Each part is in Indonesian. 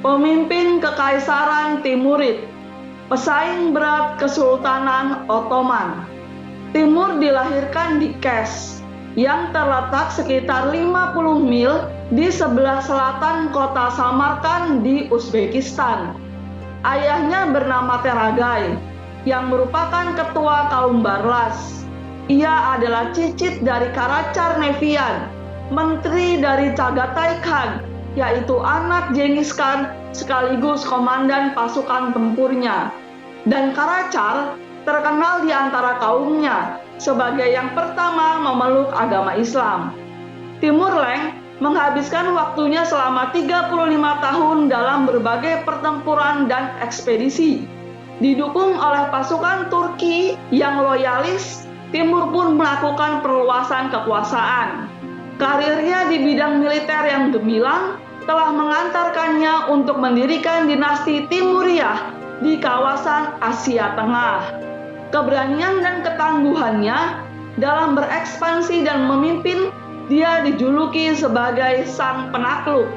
pemimpin Kekaisaran Timurid, pesaing berat Kesultanan Ottoman. Timur dilahirkan di Kes, yang terletak sekitar 50 mil di sebelah selatan kota Samarkand di Uzbekistan. Ayahnya bernama Teragai, yang merupakan ketua kaum Barlas. Ia adalah cicit dari Karacar Nevian, menteri dari Chagatai Khan, yaitu anak Genghis Khan sekaligus komandan pasukan tempurnya. Dan Karacar terkenal di antara kaumnya sebagai yang pertama memeluk agama Islam. Timur Leng menghabiskan waktunya selama 35 tahun dalam berbagai pertempuran dan ekspedisi. Didukung oleh pasukan Turki yang loyalis, Timur pun melakukan perluasan kekuasaan. Karirnya di bidang militer yang gemilang telah mengantarkannya untuk mendirikan dinasti Timuriyah di kawasan Asia Tengah. Keberanian dan ketangguhannya dalam berekspansi dan memimpin, dia dijuluki sebagai sang penakluk.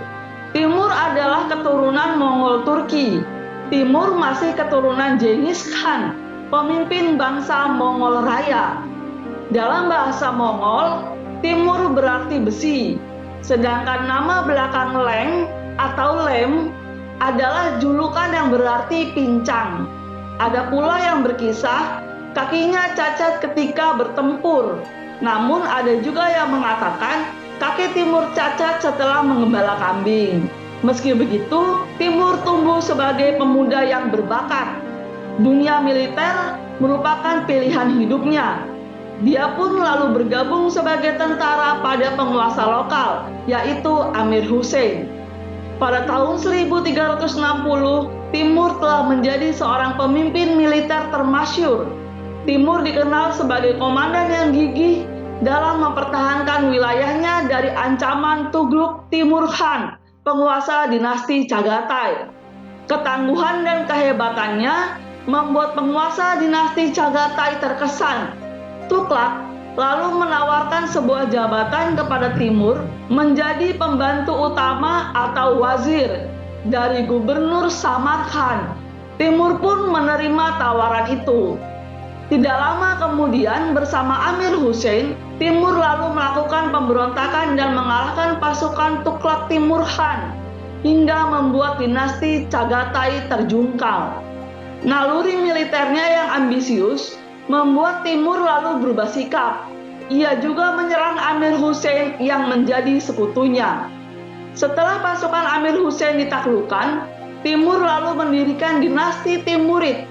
Timur adalah keturunan Mongol Turki. Timur masih keturunan Genghis Khan, pemimpin bangsa Mongol Raya. Dalam bahasa Mongol, Timur berarti besi, sedangkan nama belakang Leng atau Lem adalah julukan yang berarti pincang. Ada pula yang berkisah kakinya cacat ketika bertempur. Namun ada juga yang mengatakan kaki Timur cacat setelah mengembala kambing. Meski begitu, Timur tumbuh sebagai pemuda yang berbakat. Dunia militer merupakan pilihan hidupnya. Dia pun lalu bergabung sebagai tentara pada penguasa lokal, yaitu Amir Hussein. Pada tahun 1360, Timur telah menjadi seorang pemimpin militer termasyhur. Timur dikenal sebagai komandan yang gigih dalam mempertahankan wilayahnya dari ancaman Tughluq Timur Khan, penguasa dinasti Chagatai. Ketangguhan dan kehebatannya membuat penguasa dinasti Chagatai terkesan. Tughluq lalu menawarkan sebuah jabatan kepada Timur menjadi pembantu utama atau wazir dari gubernur Samarkand. Timur pun menerima tawaran itu. Tidak lama kemudian bersama Amir Hussein, Timur lalu melakukan pemberontakan dan mengalahkan pasukan Tughluq Timur Khan hingga membuat dinasti Chagatai terjungkal. Naluri militernya yang ambisius membuat Timur lalu berubah sikap. Ia juga menyerang Amir Hussein yang menjadi sekutunya. Setelah pasukan Amir Hussein ditaklukkan, Timur lalu mendirikan dinasti Timurid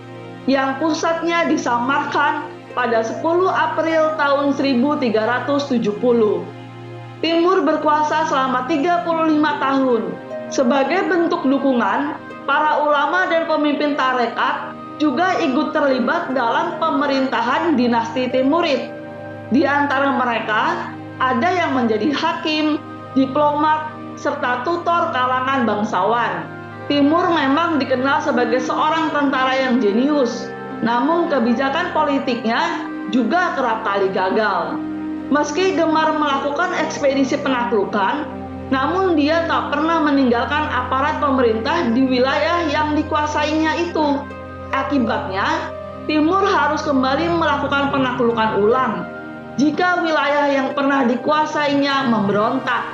yang pusatnya di Samarkand pada 10 April tahun 1370. Timur berkuasa selama 35 tahun. Sebagai bentuk dukungan, para ulama dan pemimpin tarekat juga ikut terlibat dalam pemerintahan dinasti Timurid. Di antara mereka, ada yang menjadi hakim, diplomat, serta tutor kalangan bangsawan. Timur memang dikenal sebagai seorang tentara yang jenius, namun kebijakan politiknya juga kerap kali gagal. Meski gemar melakukan ekspedisi penaklukan, namun dia tak pernah meninggalkan aparat pemerintah di wilayah yang dikuasainya itu. Akibatnya, Timur harus kembali melakukan penaklukan ulang jika wilayah yang pernah dikuasainya memberontak.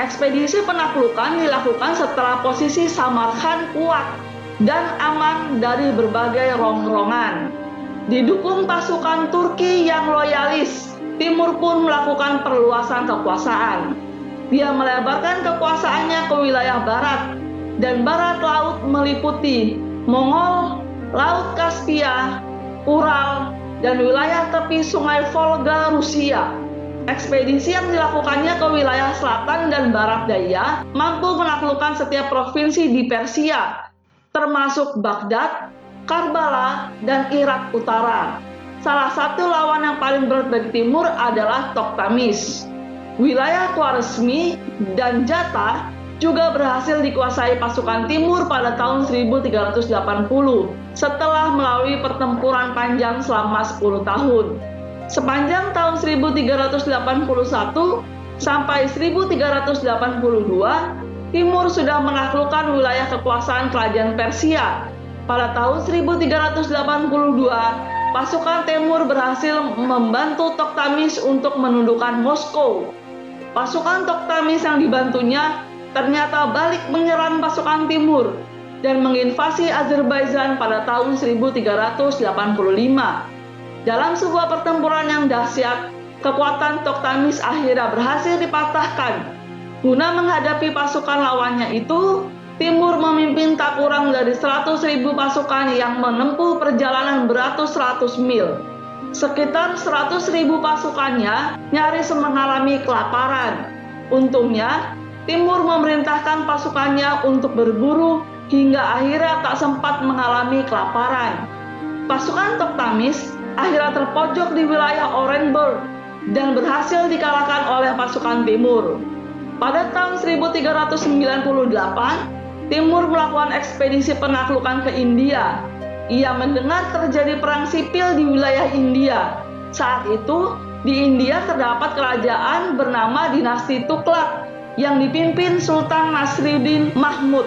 Ekspedisi penaklukan dilakukan setelah posisi Samarkand kuat dan aman dari berbagai rongrongan. Didukung pasukan Turki yang loyalis, Timur pun melakukan perluasan kekuasaan. Dia melebarkan kekuasaannya ke wilayah barat, dan barat laut meliputi Mongol, Laut Kaspia, Ural, dan wilayah tepi sungai Volga Rusia. Ekspedisi yang dilakukannya ke wilayah selatan dan barat daya mampu menaklukkan setiap provinsi di Persia, termasuk Baghdad, Karbala, dan Irak Utara. Salah satu lawan yang paling berat bagi Timur adalah Tokhtamis. Wilayah Khwarezmi dan Jata juga berhasil dikuasai pasukan Timur pada tahun 1380 setelah melalui pertempuran panjang selama 10 tahun. Sepanjang tahun 1381 sampai 1382, Timur sudah menaklukkan wilayah kekuasaan kerajaan Persia. Pada tahun 1382, pasukan Timur berhasil membantu Tokhtamis untuk menundukkan Moskow. Pasukan Tokhtamis yang dibantunya ternyata balik menyerang pasukan Timur dan menginvasi Azerbaijan pada tahun 1385. Dalam sebuah pertempuran yang dahsyat, kekuatan Tokhtamis akhirnya berhasil dipatahkan. Guna menghadapi pasukan lawannya itu, Timur memimpin tak kurang dari 100.000 pasukan yang menempuh perjalanan beratus-ratus mil. Sekitar 100.000 pasukannya nyaris mengalami kelaparan. Untungnya, Timur memerintahkan pasukannya untuk berburu hingga akhirnya tak sempat mengalami kelaparan. Pasukan Tokhtamis akhirnya terpojok di wilayah Orenburg dan berhasil dikalahkan oleh pasukan Timur. Pada tahun 1398, Timur melakukan ekspedisi penaklukan ke India. Ia mendengar terjadi perang sipil di wilayah India. Saat itu, di India terdapat kerajaan bernama dinasti Tughlaq yang dipimpin Sultan Nasruddin Mahmud.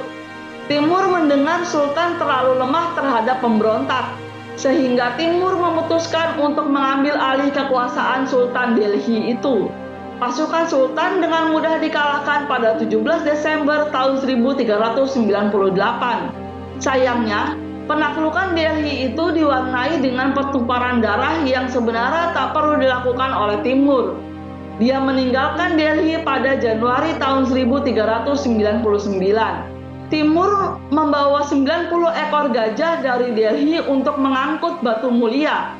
Timur mendengar Sultan terlalu lemah terhadap pemberontak, sehingga Timur memutuskan untuk mengambil alih kekuasaan Sultan Delhi itu. Pasukan Sultan dengan mudah dikalahkan pada 17 Desember tahun 1398. Sayangnya, penaklukan Delhi itu diwarnai dengan pertumpahan darah yang sebenarnya tak perlu dilakukan oleh Timur. Dia meninggalkan Delhi pada Januari tahun 1399. Timur membawa 90 ekor gajah dari Delhi untuk mengangkut batu mulia.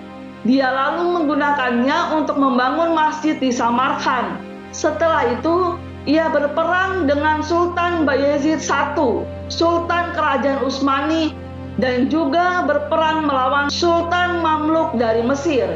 Dia lalu menggunakannya untuk membangun masjid di Samarkand. Setelah itu, ia berperang dengan Sultan Bayezid I, Sultan Kerajaan Utsmani, dan juga berperang melawan Sultan Mamluk dari Mesir.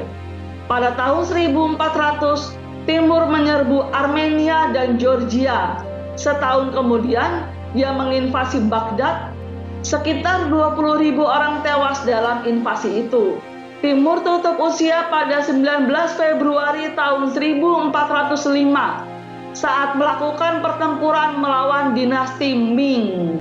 Pada tahun 1400, Timur menyerbu Armenia dan Georgia. Setahun kemudian, dia menginvasi Baghdad. Sekitar 20.000 orang tewas dalam invasi itu. Timur tutup usia pada 19 Februari tahun 1405 saat melakukan pertempuran melawan dinasti Ming.